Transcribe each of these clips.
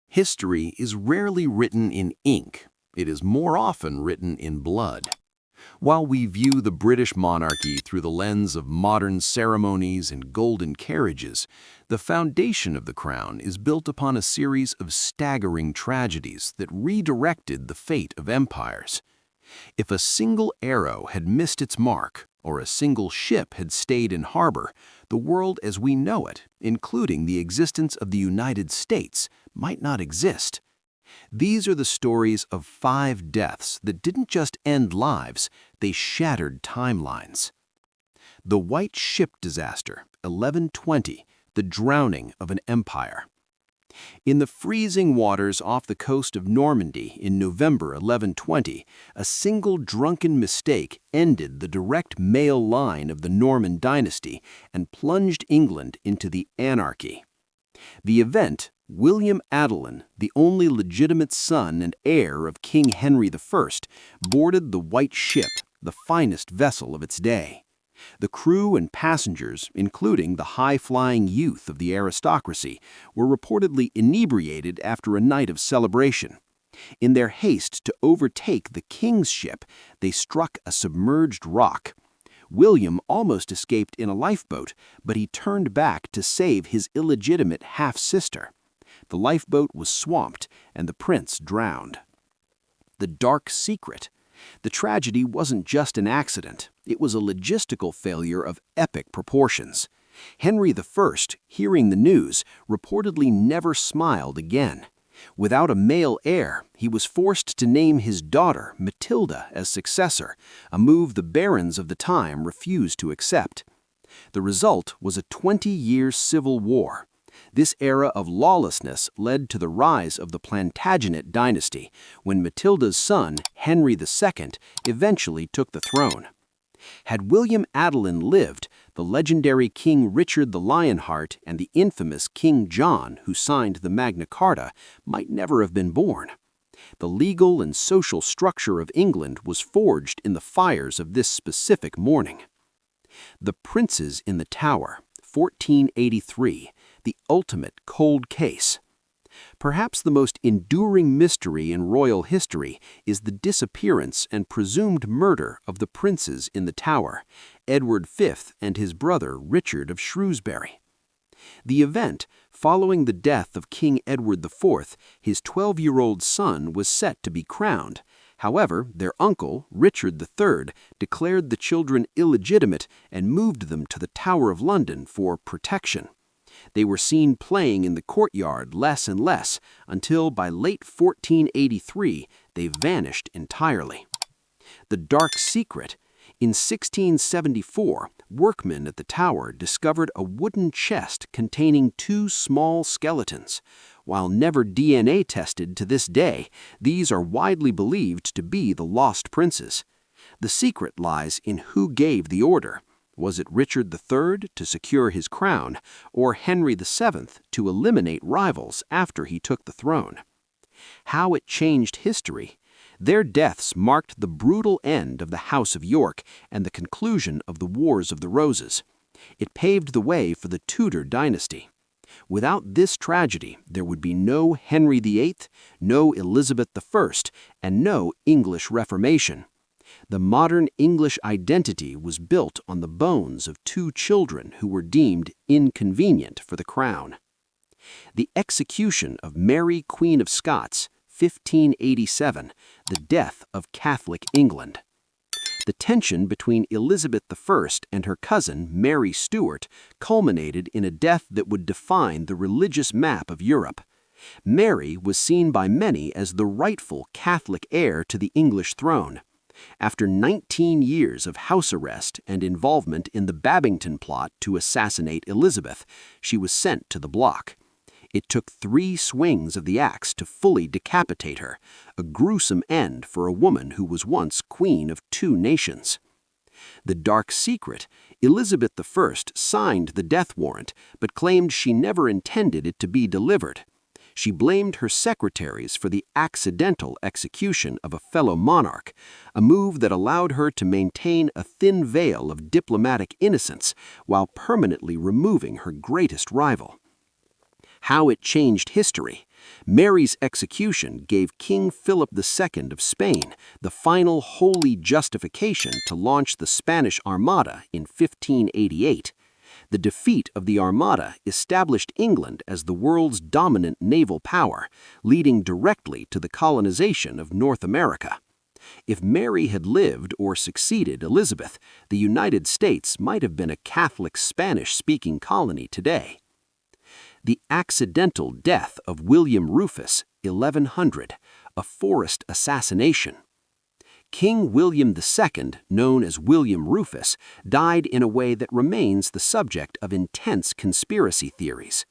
History is rarely written in ink. It is more often written in blood. While we view the British monarchy through the lens of modern ceremonies and golden carriages, the foundation of the crown is built upon a series of staggering tragedies that redirected the fate of empires. If a single arrow had missed its mark, or a single ship had stayed in harbor, the world as we know it, including the existence of the United States, might not exist. These are the stories of 5 deaths that didn't just end lives, they shattered timelines. The White Ship Disaster, 1120, the drowning of an empire. In the freezing waters off the coast of Normandy in November 1120, a single drunken mistake ended the direct male line of the Norman dynasty and plunged England into the anarchy. The event, William Adelin, the only legitimate son and heir of King Henry I, boarded the White Ship, the finest vessel of its day. The crew and passengers, including the high-flying youth of the aristocracy, were reportedly inebriated after a night of celebration. In their haste to overtake the king's ship, they struck a submerged rock. William almost escaped in a lifeboat, but he turned back to save his illegitimate half-sister. The lifeboat was swamped, and the prince drowned. The dark secret. The tragedy wasn't just an accident. It was a logistical failure of epic proportions. Henry I, hearing the news, reportedly never smiled again. Without a male heir, he was forced to name his daughter, Matilda, as successor, a move the barons of the time refused to accept. The result was a 20-year civil war. This era of lawlessness led to the rise of the Plantagenet dynasty, when Matilda's son, Henry II, eventually took the throne. Had William Adelin lived, the legendary King Richard the Lionheart and the infamous King John, who signed the Magna Carta, might never have been born. The legal and social structure of England was forged in the fires of this specific morning. The Princes in the Tower, 1483, the ultimate cold case. Perhaps the most enduring mystery in royal history is the disappearance and presumed murder of the princes in the Tower, Edward V and his brother Richard of Shrewsbury. The event, following the death of King Edward IV, his 12-year-old son was set to be crowned. However, their uncle, Richard III, declared the children illegitimate and moved them to the Tower of London for protection. They were seen playing in the courtyard less and less, until by late 1483 they vanished entirely. The dark secret. In 1674, workmen at the tower discovered a wooden chest containing 2 small skeletons. While never DNA tested to this day, these are widely believed to be the lost princes. The secret lies in who gave the order. Was it Richard III to secure his crown, or Henry VII to eliminate rivals after he took the throne? How it changed history. Their deaths marked the brutal end of the House of York and the conclusion of the Wars of the Roses. It paved the way for the Tudor dynasty. Without this tragedy, there would be no Henry VIII, no Elizabeth I, and no English Reformation. The modern English identity was built on the bones of 2 children who were deemed inconvenient for the crown. The execution of Mary, Queen of Scots, 1587, the death of Catholic England. The tension between Elizabeth I and her cousin, Mary Stuart, culminated in a death that would define the religious map of Europe. Mary was seen by many as the rightful Catholic heir to the English throne. After 19 years of house arrest and involvement in the Babington plot to assassinate Elizabeth, she was sent to the block. It took 3 swings of the axe to fully decapitate her, a gruesome end for a woman who was once queen of 2 nations. The dark secret. Elizabeth I signed the death warrant, but claimed she never intended it to be delivered. She blamed her secretaries for the accidental execution of a fellow monarch, a move that allowed her to maintain a thin veil of diplomatic innocence while permanently removing her greatest rival. How it changed history. Mary's execution gave King Philip II of Spain the final holy justification to launch the Spanish Armada in 1588. The defeat of the Armada established England as the world's dominant naval power, leading directly to the colonization of North America. If Mary had lived or succeeded Elizabeth, the United States might have been a Catholic Spanish-speaking colony today. The accidental death of William Rufus, 1100, a forced assassination. King William II, known as William Rufus, died in a way that remains the subject of intense conspiracy theories.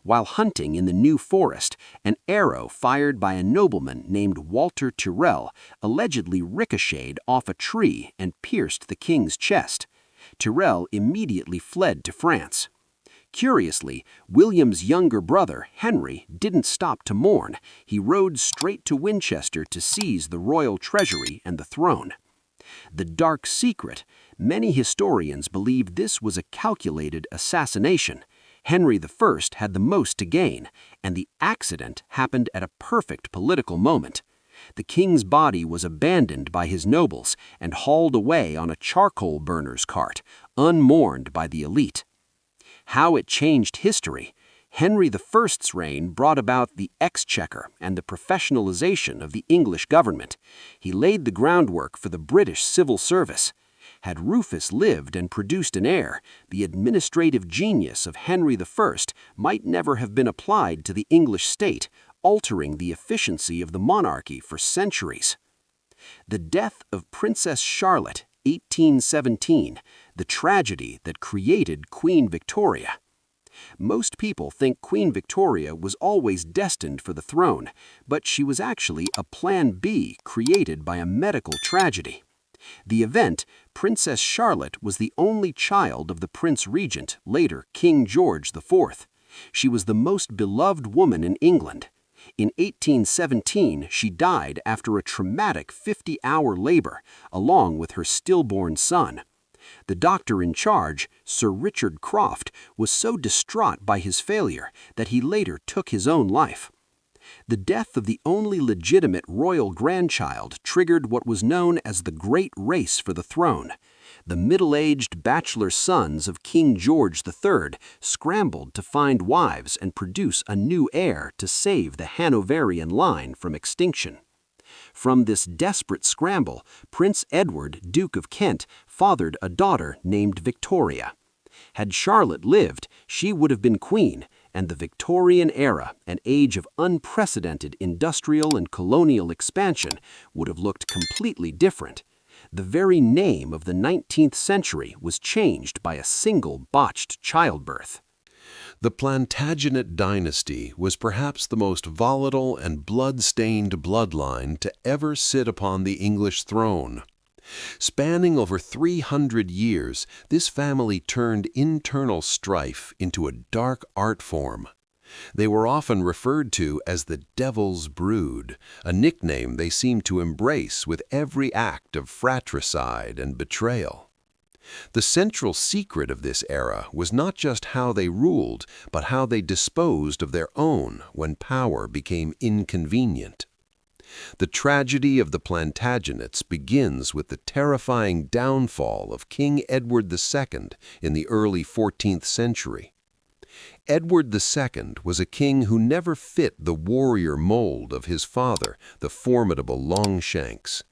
While hunting in the New Forest, an arrow fired by a nobleman named Walter Tyrrell allegedly ricocheted off a tree and pierced the king's chest. Tyrrell immediately fled to France. Curiously, William's younger brother, Henry, didn't stop to mourn. He rode straight to Winchester to seize the royal treasury and the throne. The dark secret: many historians believe this was a calculated assassination. Henry I had the most to gain, and the accident happened at a perfect political moment. The king's body was abandoned by his nobles and hauled away on a charcoal burner's cart, unmourned by the elite. How it changed history. Henry I's reign brought about the exchequer and the professionalization of the English government. He laid the groundwork for the British civil service. Had Rufus lived and produced an heir, the administrative genius of Henry I might never have been applied to the English state, altering the efficiency of the monarchy for centuries. The death of Princess Charlotte, 1817, the tragedy that created Queen Victoria. Most people think Queen Victoria was always destined for the throne, but she was actually a Plan B created by a medical tragedy. The event, Princess Charlotte was the only child of the Prince Regent, later King George IV. She was the most beloved woman in England. In 1817, she died after a traumatic 50-hour labor, along with her stillborn son. The doctor in charge, Sir Richard Croft, was so distraught by his failure that he later took his own life. The death of the only legitimate royal grandchild triggered what was known as the Great Race for the throne. The middle-aged bachelor sons of King George III scrambled to find wives and produce a new heir to save the Hanoverian line from extinction. From this desperate scramble, Prince Edward, Duke of Kent, fathered a daughter named Victoria. Had Charlotte lived, she would have been queen, and the Victorian era, an age of unprecedented industrial and colonial expansion, would have looked completely different. The very name of the 19th century was changed by a single botched childbirth. The Plantagenet dynasty was perhaps the most volatile and blood-stained bloodline to ever sit upon the English throne. Spanning over 300 years, this family turned internal strife into a dark art form. They were often referred to as the Devil's Brood, a nickname they seemed to embrace with every act of fratricide and betrayal. The central secret of this era was not just how they ruled, but how they disposed of their own when power became inconvenient. The tragedy of the Plantagenets begins with the terrifying downfall of King Edward II in the early 14th century. Edward II was a king who never fit the warrior mold of his father, the formidable Longshanks.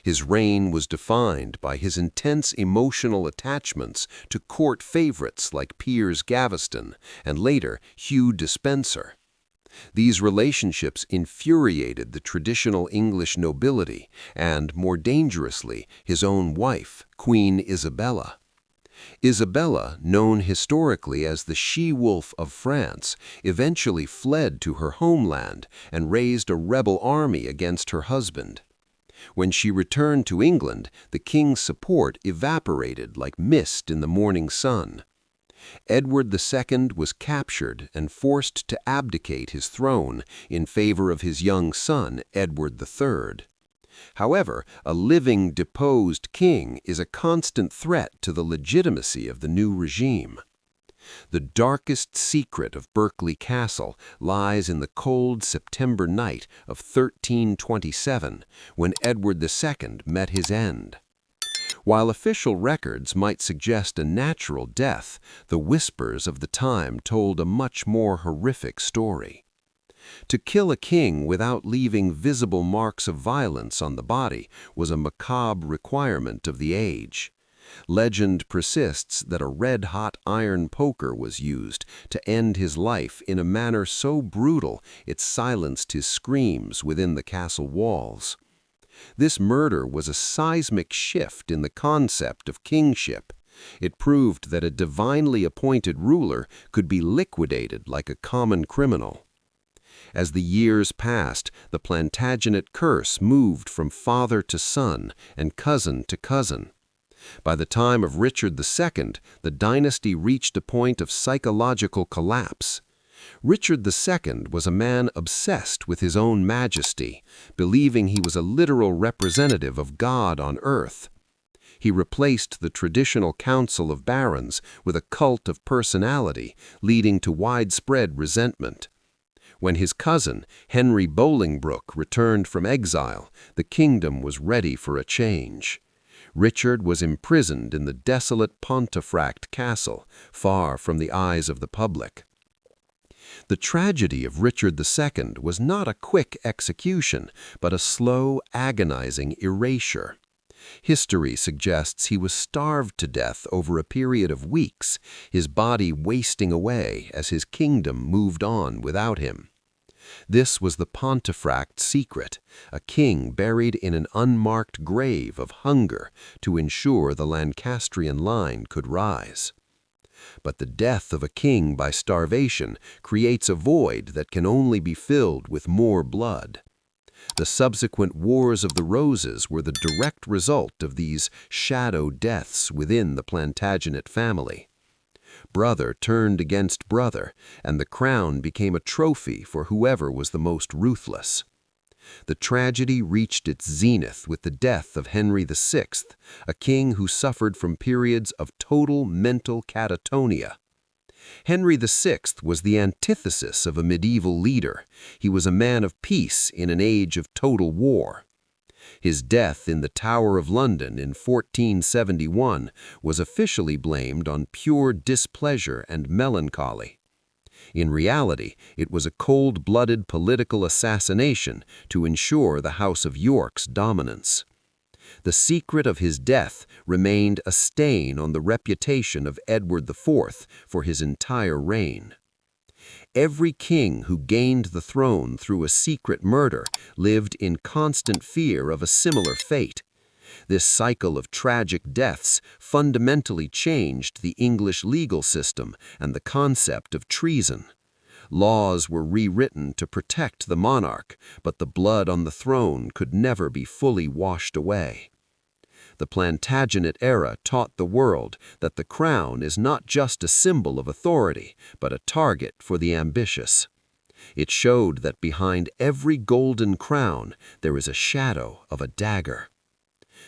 His reign was defined by his intense emotional attachments to court favorites like Piers Gaveston and later Hugh Despenser. These relationships infuriated the traditional English nobility and, more dangerously, his own wife, Queen Isabella. Isabella, known historically as the she-wolf of France, eventually fled to her homeland and raised a rebel army against her husband. When she returned to England, the king's support evaporated like mist in the morning sun. Edward II was captured and forced to abdicate his throne in favor of his young son, Edward III. However, a living, deposed king is a constant threat to the legitimacy of the new regime. The darkest secret of Berkeley Castle lies in the cold September night of 1327, when Edward II met his end. While official records might suggest a natural death, the whispers of the time told a much more horrific story. To kill a king without leaving visible marks of violence on the body was a macabre requirement of the age. Legend persists that a red-hot iron poker was used to end his life in a manner so brutal it silenced his screams within the castle walls. This murder was a seismic shift in the concept of kingship. It proved that a divinely appointed ruler could be liquidated like a common criminal. As the years passed, the Plantagenet curse moved from father to son and cousin to cousin. By the time of Richard II, the dynasty reached a point of psychological collapse. Richard II was a man obsessed with his own majesty, believing he was a literal representative of God on earth. He replaced the traditional council of barons with a cult of personality, leading to widespread resentment. When his cousin, Henry Bolingbroke, returned from exile, the kingdom was ready for a change. Richard was imprisoned in the desolate Pontefract castle, far from the eyes of the public. The tragedy of Richard II was not a quick execution, but a slow, agonizing erasure. History suggests he was starved to death over a period of weeks, his body wasting away as his kingdom moved on without him. This was the Pontefract secret, a king buried in an unmarked grave of hunger to ensure the Lancastrian line could rise. But the death of a king by starvation creates a void that can only be filled with more blood. The subsequent Wars of the Roses were the direct result of these shadow deaths within the Plantagenet family. Brother turned against brother, and the crown became a trophy for whoever was the most ruthless. The tragedy reached its zenith with the death of Henry VI, a king who suffered from periods of total mental catatonia. Henry VI was the antithesis of a medieval leader. He was a man of peace in an age of total war. His death in the Tower of London in 1471 was officially blamed on pure displeasure and melancholy. In reality, it was a cold-blooded political assassination to ensure the House of York's dominance. The secret of his death remained a stain on the reputation of Edward IV for his entire reign. Every king who gained the throne through a secret murder lived in constant fear of a similar fate. This cycle of tragic deaths fundamentally changed the English legal system and the concept of treason. Laws were rewritten to protect the monarch, but the blood on the throne could never be fully washed away. The Plantagenet era taught the world that the crown is not just a symbol of authority, but a target for the ambitious. It showed that behind every golden crown there is a shadow of a dagger.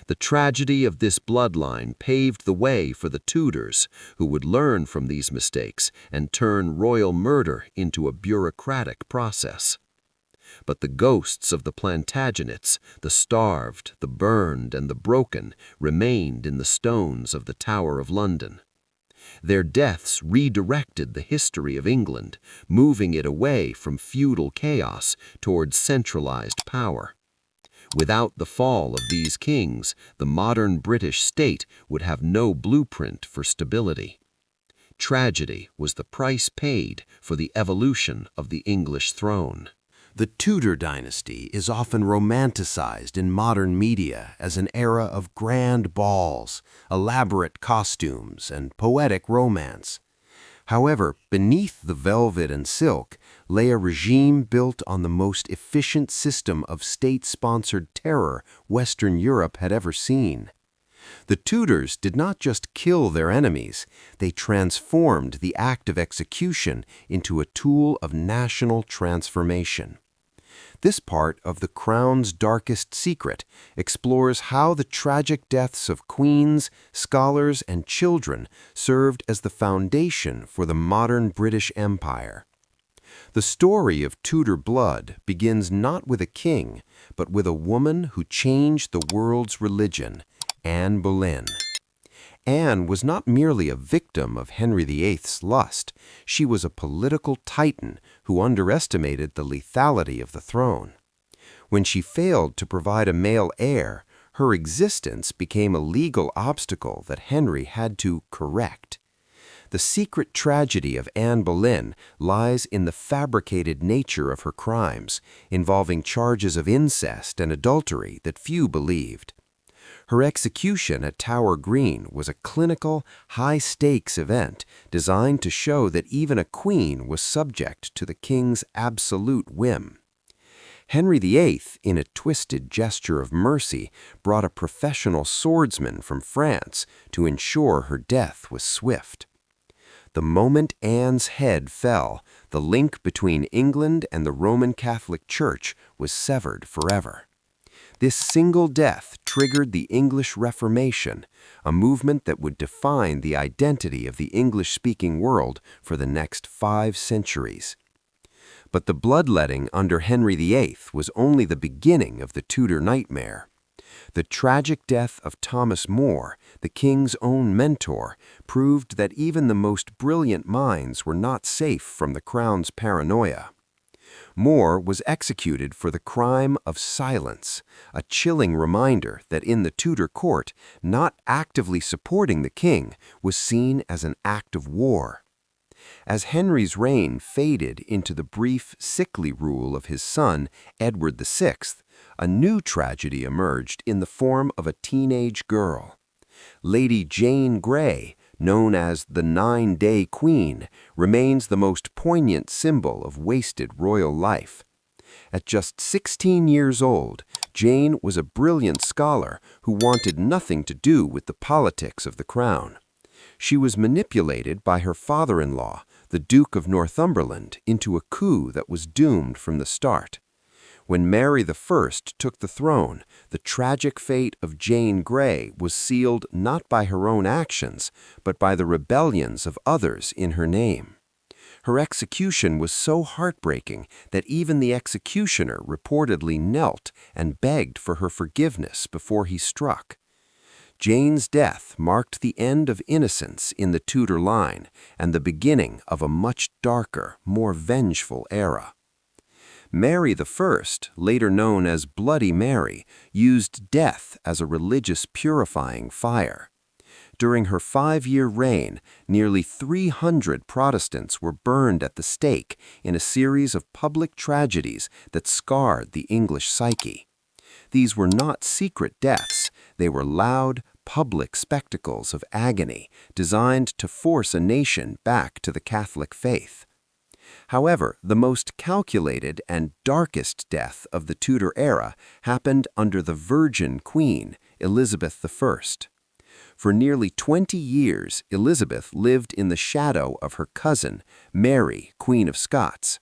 The tragedy of this bloodline paved the way for the Tudors, who would learn from these mistakes and turn royal murder into a bureaucratic process. But the ghosts of the Plantagenets, the starved, the burned, and the broken, remained in the stones of the Tower of London. Their deaths redirected the history of England, moving it away from feudal chaos towards centralized power. Without the fall of these kings, the modern British state would have no blueprint for stability. Tragedy was the price paid for the evolution of the English throne. The Tudor dynasty is often romanticized in modern media as an era of grand balls, elaborate costumes, and poetic romance. However, beneath the velvet and silk lay a regime built on the most efficient system of state-sponsored terror Western Europe had ever seen. The Tudors did not just kill their enemies, they transformed the act of execution into a tool of national transformation. This part of The Crown's Darkest Secret explores how the tragic deaths of queens, scholars, and children served as the foundation for the modern British Empire. The story of Tudor blood begins not with a king, but with a woman who changed the world's religion, Anne Boleyn. Anne was not merely a victim of Henry VIII's lust, she was a political titan who underestimated the lethality of the throne. When she failed to provide a male heir, her existence became a legal obstacle that Henry had to correct. The secret tragedy of Anne Boleyn lies in the fabricated nature of her crimes, involving charges of incest and adultery that few believed. Her execution at Tower Green was a clinical, high-stakes event designed to show that even a queen was subject to the king's absolute whim. Henry VIII, in a twisted gesture of mercy, brought a professional swordsman from France to ensure her death was swift. The moment Anne's head fell, the link between England and the Roman Catholic Church was severed forever. This single death triggered the English Reformation, a movement that would define the identity of the English-speaking world for the next 5 centuries. But the bloodletting under Henry VIII was only the beginning of the Tudor nightmare. The tragic death of Thomas More, the king's own mentor, proved that even the most brilliant minds were not safe from the crown's paranoia. More was executed for the crime of silence, a chilling reminder that in the Tudor court, not actively supporting the king was seen as an act of war. As Henry's reign faded into the brief, sickly rule of his son, Edward VI, a new tragedy emerged in the form of a teenage girl. Lady Jane Grey, known as the 9-Day Queen, remains the most poignant symbol of wasted royal life. At just 16 years old, Jane was a brilliant scholar who wanted nothing to do with the politics of the crown. She was manipulated by her father-in-law, the Duke of Northumberland, into a coup that was doomed from the start. When Mary I took the throne, the tragic fate of Jane Grey was sealed not by her own actions, but by the rebellions of others in her name. Her execution was so heartbreaking that even the executioner reportedly knelt and begged for her forgiveness before he struck. Jane's death marked the end of innocence in the Tudor line and the beginning of a much darker, more vengeful era. Mary I, later known as Bloody Mary, used death as a religious purifying fire. During her 5-year reign, nearly 300 Protestants were burned at the stake in a series of public tragedies that scarred the English psyche. These were not secret deaths, they were loud, public spectacles of agony designed to force a nation back to the Catholic faith. However, the most calculated and darkest death of the Tudor era happened under the Virgin Queen, Elizabeth I. For nearly 20 years, Elizabeth lived in the shadow of her cousin, Mary, Queen of Scots.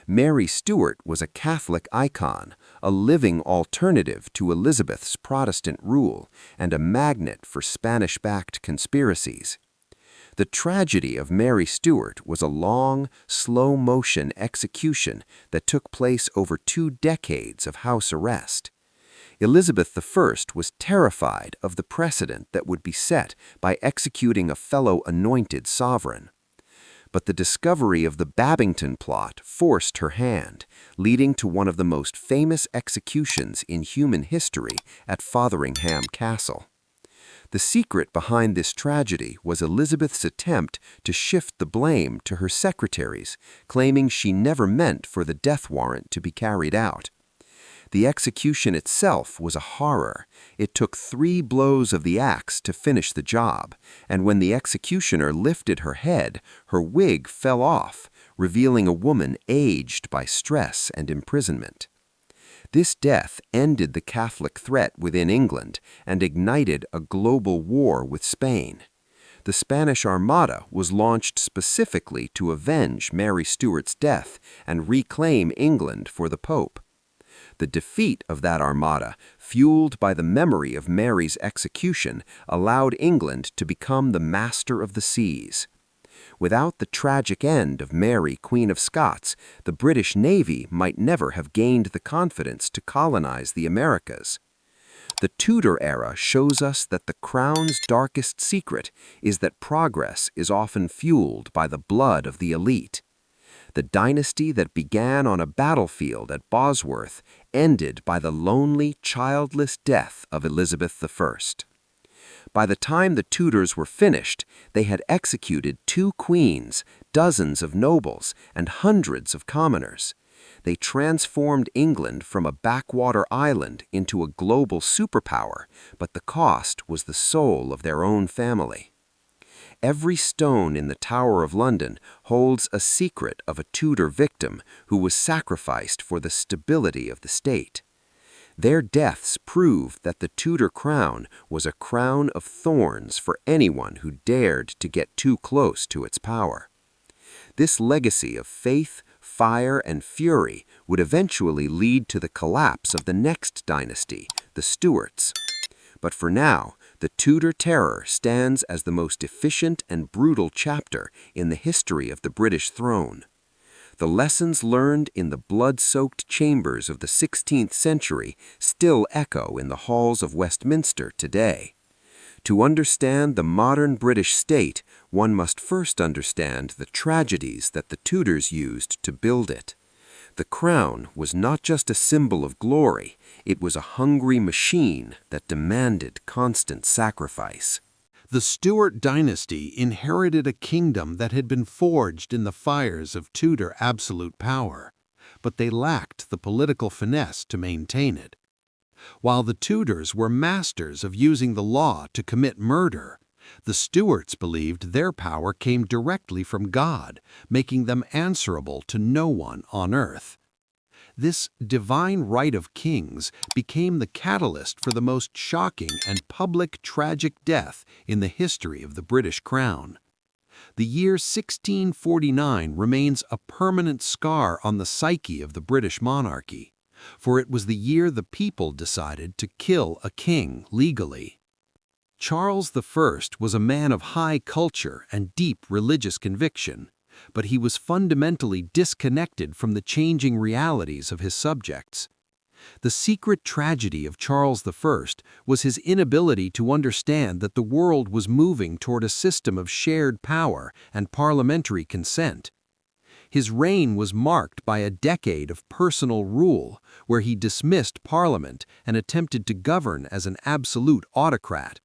Mary Stuart was a Catholic icon, a living alternative to Elizabeth's Protestant rule, and a magnet for Spanish-backed conspiracies. The tragedy of Mary Stuart was a long, slow-motion execution that took place over 2 decades of house arrest. Elizabeth I was terrified of the precedent that would be set by executing a fellow anointed sovereign. But the discovery of the Babington plot forced her hand, leading to one of the most famous executions in human history at Fotheringham Castle. The secret behind this tragedy was Elizabeth's attempt to shift the blame to her secretaries, claiming she never meant for the death warrant to be carried out. The execution itself was a horror. It took 3 blows of the axe to finish the job, and when the executioner lifted her head, her wig fell off, revealing a woman aged by stress and imprisonment. This death ended the Catholic threat within England and ignited a global war with Spain. The Spanish Armada was launched specifically to avenge Mary Stuart's death and reclaim England for the Pope. The defeat of that armada, fueled by the memory of Mary's execution, allowed England to become the master of the seas. Without the tragic end of Mary, Queen of Scots, the British Navy might never have gained the confidence to colonize the Americas. The Tudor era shows us that the Crown's darkest secret is that progress is often fueled by the blood of the elite. The dynasty that began on a battlefield at Bosworth ended by the lonely, childless death of Elizabeth I. By the time the Tudors were finished, they had executed 2 queens, dozens of nobles, and hundreds of commoners. They transformed England from a backwater island into a global superpower, but the cost was the soul of their own family. Every stone in the Tower of London holds a secret of a Tudor victim who was sacrificed for the stability of the state. Their deaths proved that the Tudor crown was a crown of thorns for anyone who dared to get too close to its power. This legacy of faith, fire, and fury would eventually lead to the collapse of the next dynasty, the Stuarts. But for now, the Tudor terror stands as the most efficient and brutal chapter in the history of the British throne. The lessons learned in the blood-soaked chambers of the 16th century still echo in the halls of Westminster today. To understand the modern British state, one must first understand the tragedies that the Tudors used to build it. The crown was not just a symbol of glory, it was a hungry machine that demanded constant sacrifice. The Stuart dynasty inherited a kingdom that had been forged in the fires of Tudor absolute power, but they lacked the political finesse to maintain it. While the Tudors were masters of using the law to commit murder, the Stuarts believed their power came directly from God, making them answerable to no one on earth. This divine right of kings became the catalyst for the most shocking and public tragic death in the history of the British crown. The year 1649 remains a permanent scar on the psyche of the British monarchy, for it was the year the people decided to kill a king legally. Charles I was a man of high culture and deep religious conviction, but he was fundamentally disconnected from the changing realities of his subjects. The secret tragedy of Charles I was his inability to understand that the world was moving toward a system of shared power and parliamentary consent. His reign was marked by a decade of personal rule, where he dismissed Parliament and attempted to govern as an absolute autocrat.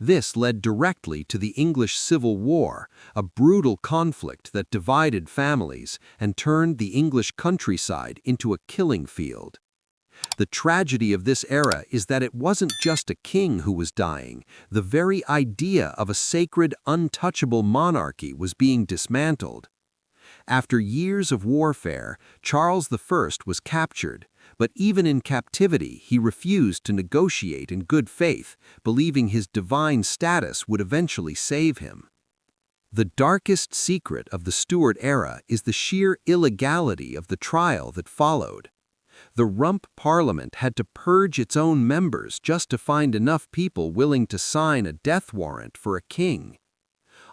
This led directly to the English Civil War, a brutal conflict that divided families and turned the English countryside into a killing field. The tragedy of this era is that it wasn't just a king who was dying. The very idea of a sacred, untouchable monarchy was being dismantled. After years of warfare, Charles I was captured, but even in captivity he refused to negotiate in good faith, believing his divine status would eventually save him. The darkest secret of the Stuart era is the sheer illegality of the trial that followed. The Rump Parliament had to purge its own members just to find enough people willing to sign a death warrant for a king.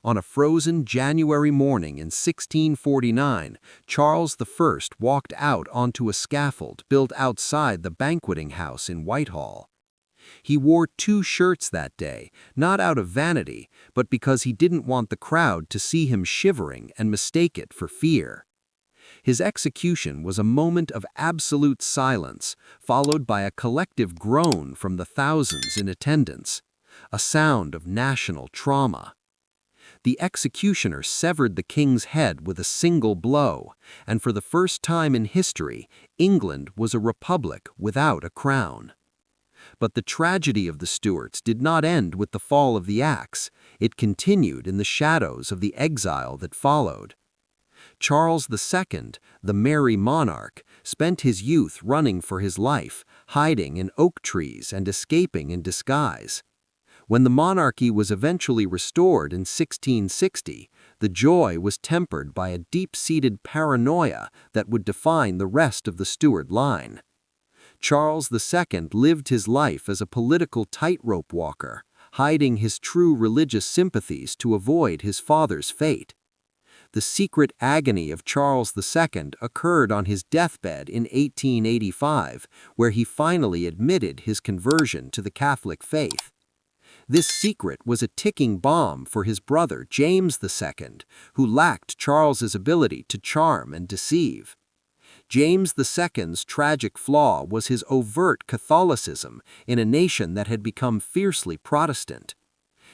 On a frozen January morning in 1649, Charles I walked out onto a scaffold built outside the banqueting house in Whitehall. He wore 2 shirts that day, not out of vanity, but because he didn't want the crowd to see him shivering and mistake it for fear. His execution was a moment of absolute silence, followed by a collective groan from the thousands in attendance, a sound of national trauma. The executioner severed the king's head with a single blow, and for the first time in history, England was a republic without a crown. But the tragedy of the Stuarts did not end with the fall of the axe. It continued in the shadows of the exile that followed. Charles II, the merry monarch, spent his youth running for his life, hiding in oak trees and escaping in disguise. When the monarchy was eventually restored in 1660, the joy was tempered by a deep-seated paranoia that would define the rest of the Stuart line. Charles II lived his life as a political tightrope walker, hiding his true religious sympathies to avoid his father's fate. The secret agony of Charles II occurred on his deathbed in 1885, where he finally admitted his conversion to the Catholic faith. This secret was a ticking bomb for his brother James II, who lacked Charles's ability to charm and deceive. James II's tragic flaw was his overt Catholicism in a nation that had become fiercely Protestant.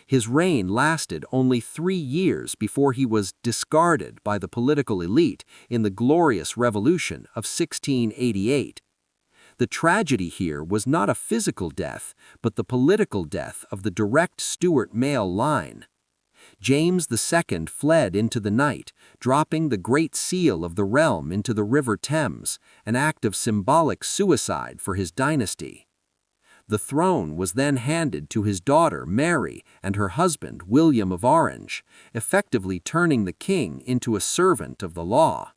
His reign lasted only 3 years before he was discarded by the political elite in the Glorious Revolution of 1688. The tragedy here was not a physical death, but the political death of the direct Stuart male line. James II fled into the night, dropping the Great Seal of the realm into the River Thames, an act of symbolic suicide for his dynasty. The throne was then handed to his daughter Mary and her husband William of Orange, effectively turning the king into a servant of the law.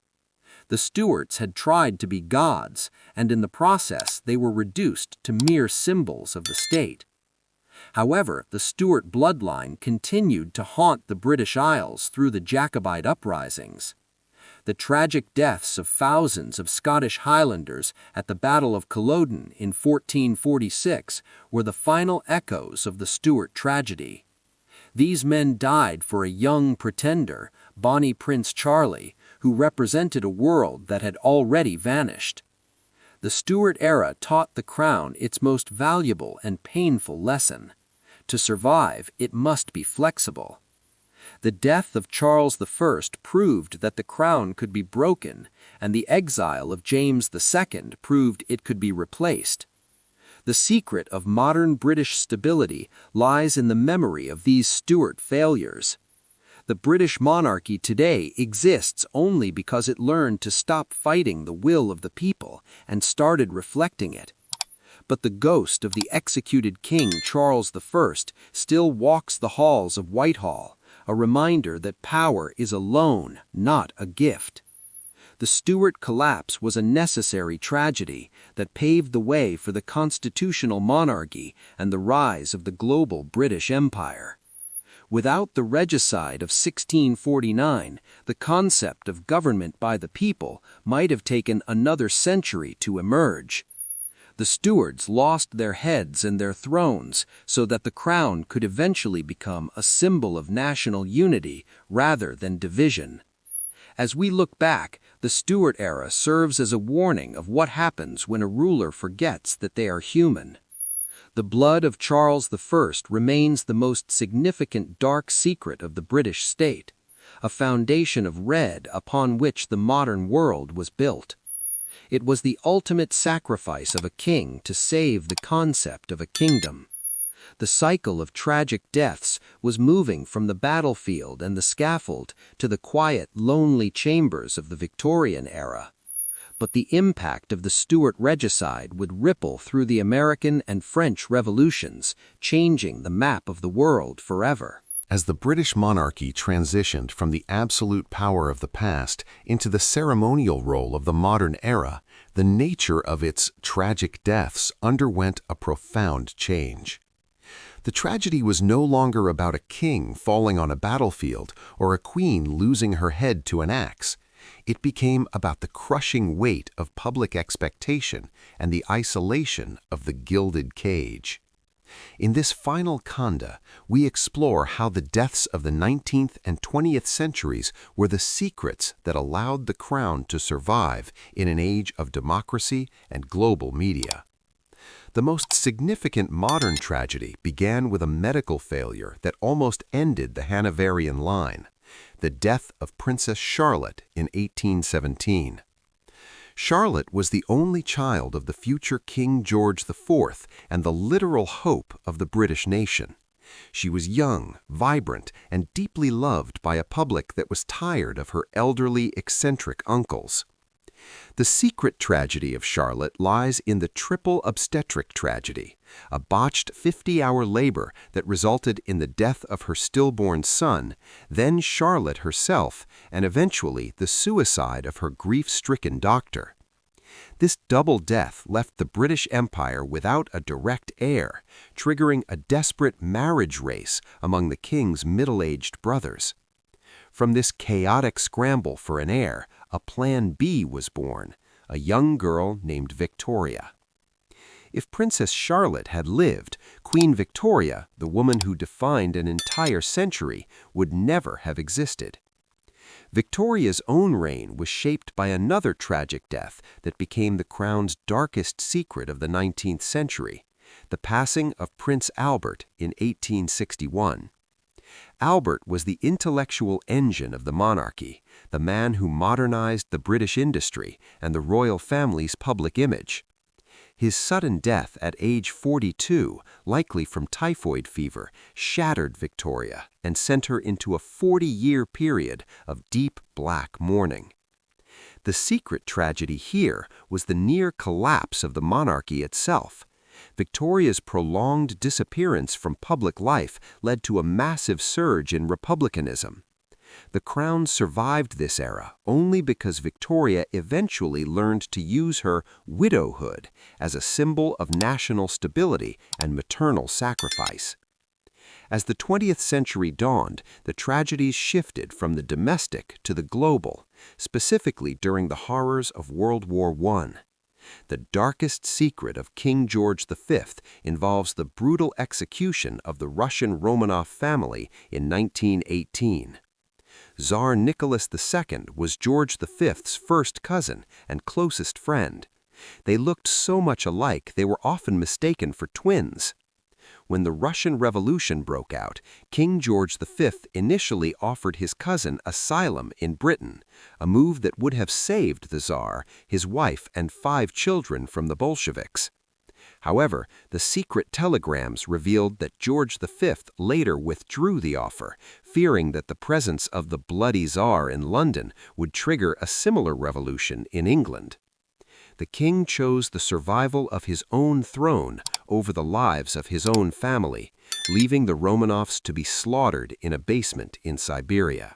The Stuarts had tried to be gods, and in the process they were reduced to mere symbols of the state. However, the Stuart bloodline continued to haunt the British Isles through the Jacobite uprisings. The tragic deaths of thousands of Scottish Highlanders at the Battle of Culloden in 1446 were the final echoes of the Stuart tragedy. These men died for a young pretender, Bonnie Prince Charlie, who represented a world that had already vanished. The Stuart era taught the crown its most valuable and painful lesson. To survive, it must be flexible. The death of Charles I proved that the crown could be broken, and the exile of James II proved it could be replaced. The secret of modern British stability lies in the memory of these Stuart failures. The British monarchy today exists only because it learned to stop fighting the will of the people and started reflecting it. But the ghost of the executed King Charles I still walks the halls of Whitehall, a reminder that power is a loan, not a gift. The Stuart collapse was a necessary tragedy that paved the way for the constitutional monarchy and the rise of the global British Empire. Without the Regicide of 1649, the concept of government by the people might have taken another century to emerge. The Stuarts lost their heads and their thrones so that the crown could eventually become a symbol of national unity rather than division. As we look back, the Stuart era serves as a warning of what happens when a ruler forgets that they are human. The blood of Charles I remains the most significant dark secret of the British state, a foundation of red upon which the modern world was built. It was the ultimate sacrifice of a king to save the concept of a kingdom. The cycle of tragic deaths was moving from the battlefield and the scaffold to the quiet, lonely chambers of the Victorian era. But the impact of the Stuart regicide would ripple through the American and French revolutions, changing the map of the world forever. As the British monarchy transitioned from the absolute power of the past into the ceremonial role of the modern era, the nature of its tragic deaths underwent a profound change. The tragedy was no longer about a king falling on a battlefield or a queen losing her head to an axe. It became about the crushing weight of public expectation and the isolation of the gilded cage. In this final khanda, we explore how the deaths of the 19th and 20th centuries were the secrets that allowed the crown to survive in an age of democracy and global media. The most significant modern tragedy began with a medical failure that almost ended the Hanoverian line, the death of Princess Charlotte in 1817. Charlotte was the only child of the future King George IV and the literal hope of the British nation. She was young, vibrant, and deeply loved by a public that was tired of her elderly, eccentric uncles. The secret tragedy of Charlotte lies in the triple obstetric tragedy, a botched 50-hour labor that resulted in the death of her stillborn son, then Charlotte herself, and eventually the suicide of her grief-stricken doctor. This double death left the British Empire without a direct heir, triggering a desperate marriage race among the king's middle-aged brothers. From this chaotic scramble for an heir, a Plan B was born, a young girl named Victoria. If Princess Charlotte had lived, Queen Victoria, the woman who defined an entire century, would never have existed. Victoria's own reign was shaped by another tragic death that became the crown's darkest secret of the 19th century, the passing of Prince Albert in 1861. Albert was the intellectual engine of the monarchy, the man who modernized the British industry and the royal family's public image. His sudden death at age 42, likely from typhoid fever, shattered Victoria and sent her into a 40-year period of deep black mourning. The secret tragedy here was the near collapse of the monarchy itself. Victoria's prolonged disappearance from public life led to a massive surge in republicanism. The crown survived this era only because Victoria eventually learned to use her widowhood as a symbol of national stability and maternal sacrifice. As the 20th century dawned, the tragedies shifted from the domestic to the global, specifically during the horrors of World War I. The darkest secret of King George V involves the brutal execution of the Russian Romanov family in 1918. Tsar Nicholas II was George V's first cousin and closest friend. They looked so much alike they were often mistaken for twins. When the Russian Revolution broke out, King George V initially offered his cousin asylum in Britain, a move that would have saved the Tsar, his wife, and 5 children from the Bolsheviks. However, the secret telegrams revealed that George V later withdrew the offer, fearing that the presence of the bloody Tsar in London would trigger a similar revolution in England. The king chose the survival of his own throne over the lives of his own family, leaving the Romanovs to be slaughtered in a basement in Siberia.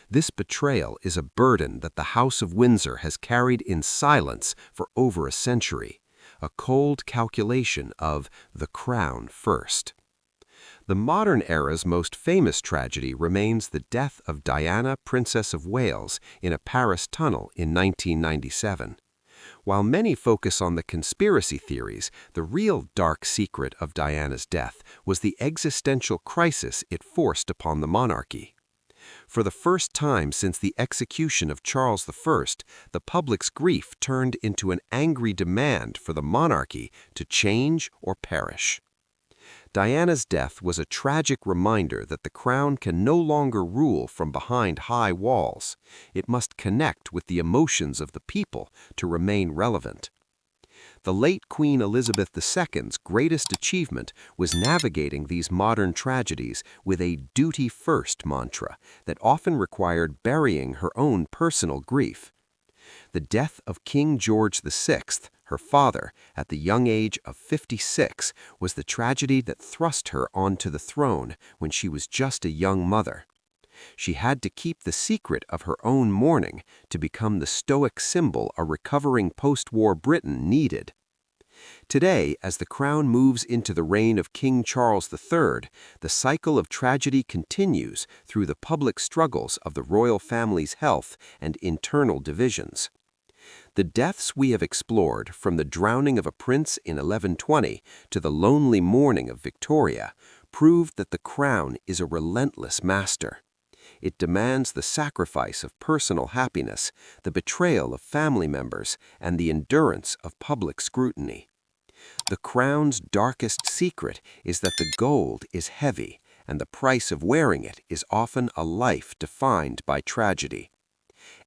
This betrayal is a burden that the House of Windsor has carried in silence for over a century, a cold calculation of the crown first. The modern era's most famous tragedy remains the death of Diana, Princess of Wales, in a Paris tunnel in 1997. While many focus on the conspiracy theories, the real dark secret of Diana's death was the existential crisis it forced upon the monarchy. For the first time since the execution of Charles I, the public's grief turned into an angry demand for the monarchy to change or perish. Diana's death was a tragic reminder that the crown can no longer rule from behind high walls. It must connect with the emotions of the people to remain relevant. The late Queen Elizabeth II's greatest achievement was navigating these modern tragedies with a duty-first mantra that often required burying her own personal grief. The death of King George VI, her father, at the young age of 56, was the tragedy that thrust her onto the throne when she was just a young mother. She had to keep the secret of her own mourning to become the stoic symbol a recovering post-war Britain needed. Today, as the crown moves into the reign of King Charles III, the cycle of tragedy continues through the public struggles of the royal family's health and internal divisions. The deaths we have explored, from the drowning of a prince in 1120 to the lonely mourning of Victoria, prove that the crown is a relentless master. It demands the sacrifice of personal happiness, the betrayal of family members, and the endurance of public scrutiny. The crown's darkest secret is that the gold is heavy, and the price of wearing it is often a life defined by tragedy.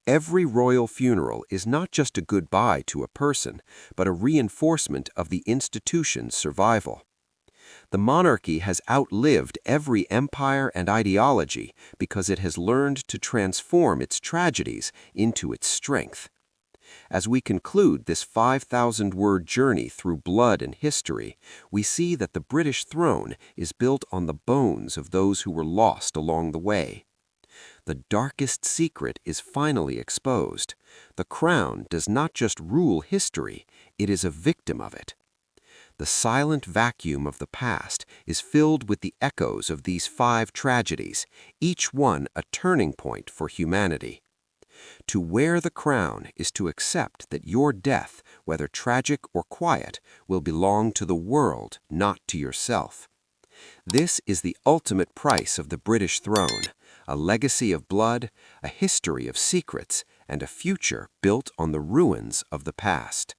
Every royal funeral is not just a goodbye to a person, but a reinforcement of the institution's survival. The monarchy has outlived every empire and ideology because it has learned to transform its tragedies into its strength. As we conclude this 5,000-word journey through blood and history, we see that the British throne is built on the bones of those who were lost along the way. The darkest secret is finally exposed. The crown does not just rule history, it is a victim of it. The silent vacuum of the past is filled with the echoes of these 5 tragedies, each one a turning point for humanity. To wear the crown is to accept that your death, whether tragic or quiet, will belong to the world, not to yourself. This is the ultimate price of the British throne, a legacy of blood, a history of secrets, and a future built on the ruins of the past.